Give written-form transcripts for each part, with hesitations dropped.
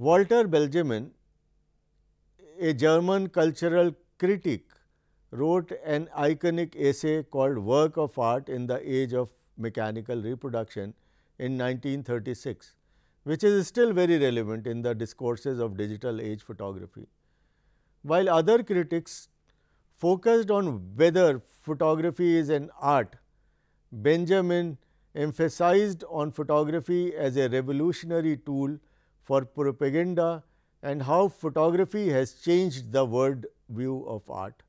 Walter Benjamin, a German cultural critic, wrote an iconic essay called Work of Art in the Age of Mechanical Reproduction in 1936, which is still very relevant in the discourses of digital age photography. While other critics focused on whether photography is an art, Benjamin emphasized on photography as a revolutionary tool for propaganda and how photography has changed the world view of art.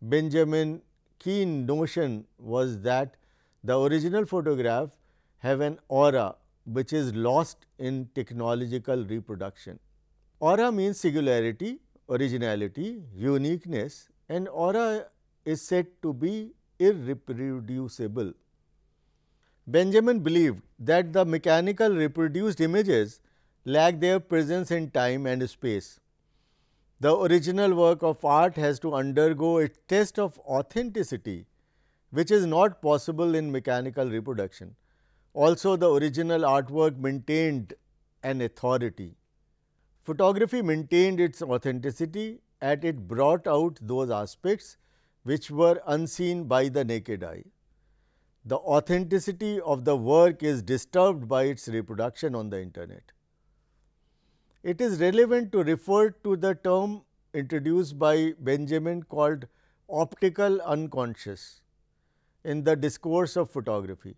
Benjamin's key notion was that the original photograph have an aura which is lost in technological reproduction. Aura means singularity, originality, uniqueness, and aura is said to be irreproducible. Benjamin believed that the mechanical reproduced images lack their presence in time and space. The original work of art has to undergo a test of authenticity, which is not possible in mechanical reproduction. Also, the original artwork maintained an authority. Photography maintained its authenticity and it brought out those aspects which were unseen by the naked eye. The authenticity of the work is disturbed by its reproduction on the internet. It is relevant to refer to the term introduced by Benjamin called optical unconscious in the discourse of photography.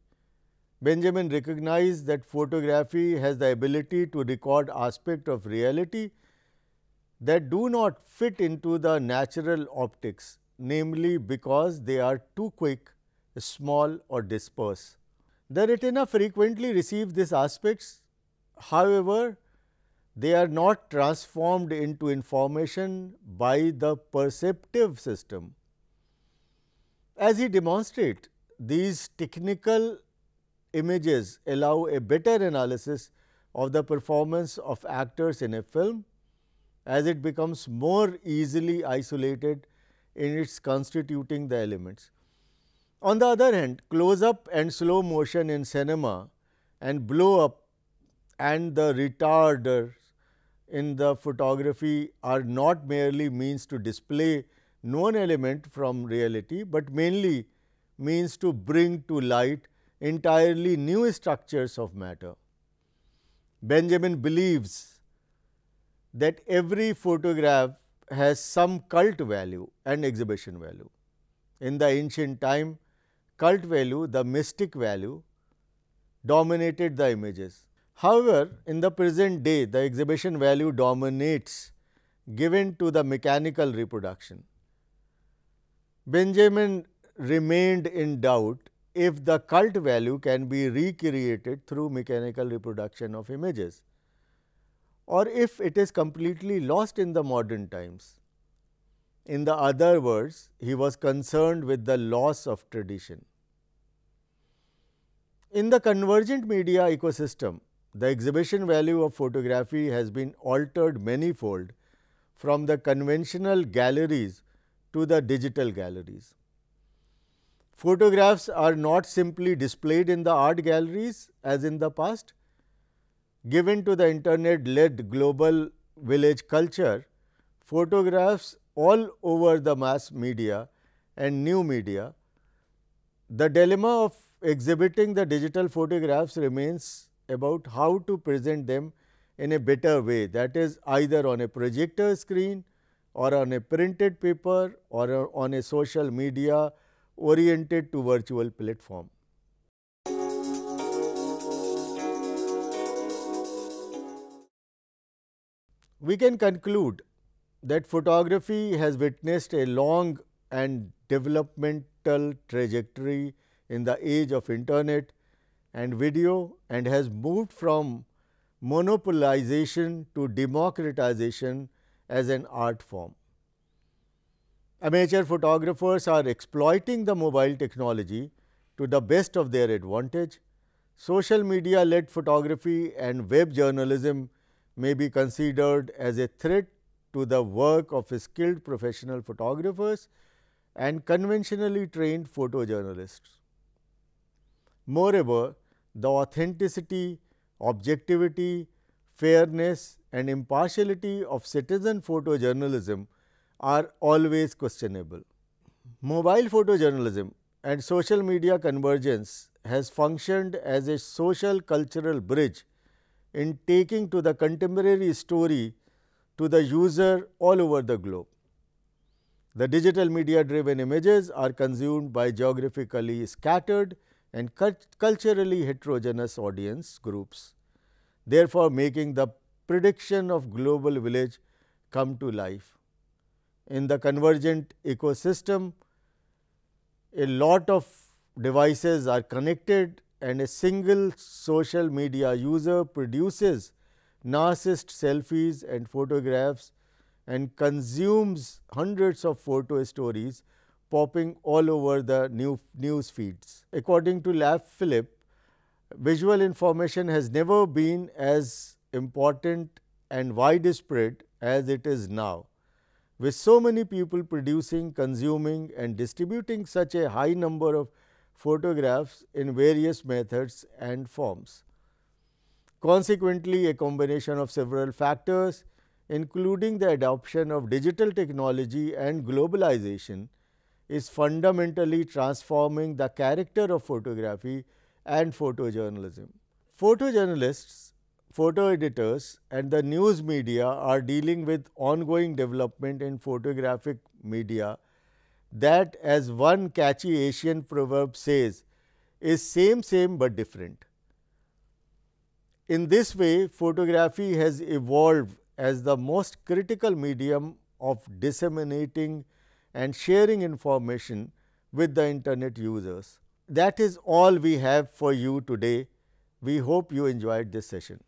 Benjamin recognized that photography has the ability to record aspects of reality that do not fit into the natural optics, namely because they are too quick, small or dispersed. The retina frequently receives these aspects. However, they are not transformed into information by the perceptive system. As he demonstrates, these technical images allow a better analysis of the performance of actors in a film as it becomes more easily isolated in its constituting the elements. On the other hand, close up and slow motion in cinema and blow up and the retarders in the photography are not merely means to display known element from reality, but mainly means to bring to light entirely new structures of matter. Benjamin believes that every photograph has some cult value and exhibition value. In the ancient time, cult value, the mystic value, dominated the images. However, in the present day, the exhibition value dominates, given to the mechanical reproduction. Benjamin remained in doubt if the cult value can be recreated through mechanical reproduction of images, or if it is completely lost in the modern times. In the other words, he was concerned with the loss of tradition. In the convergent media ecosystem, the exhibition value of photography has been altered manifold from the conventional galleries to the digital galleries. Photographs are not simply displayed in the art galleries as in the past. Given to the internet-led global village culture, photographs all over the mass media and new media, the dilemma of exhibiting the digital photographs remains about how to present them in a better way, that is either on a projector screen or on a printed paper or on a social media oriented to virtual platform. We can conclude that photography has witnessed a long and developmental trajectory in the age of internet and video and has moved from monopolization to democratization as an art form. Amateur photographers are exploiting the mobile technology to the best of their advantage. Social media led photography and web journalism may be considered as a threat to the work of skilled professional photographers and conventionally trained photojournalists. Moreover, the authenticity, objectivity, fairness and impartiality of citizen photojournalism are always questionable. Mobile photojournalism and social media convergence has functioned as a social cultural bridge in taking to the contemporary story to the user all over the globe. The digital media driven images are consumed by geographically scattered and culturally heterogeneous audience groups, therefore making the prediction of global village come to life. In the convergent ecosystem, a lot of devices are connected and a single social media user produces narcissist selfies and photographs and consumes hundreds of photo stories popping all over the news feeds. According to Lab Philip, visual information has never been as important and widespread as it is now, with so many people producing, consuming and distributing such a high number of photographs in various methods and forms. Consequently, a combination of several factors, including the adoption of digital technology and globalization, is fundamentally transforming the character of photography and photojournalism. Photojournalists, photo editors and the news media are dealing with ongoing development in photographic media that, as one catchy Asian proverb says, is same but different. In this way, photography has evolved as the most critical medium of disseminating and sharing information with the internet users. That is all we have for you today. We hope you enjoyed this session.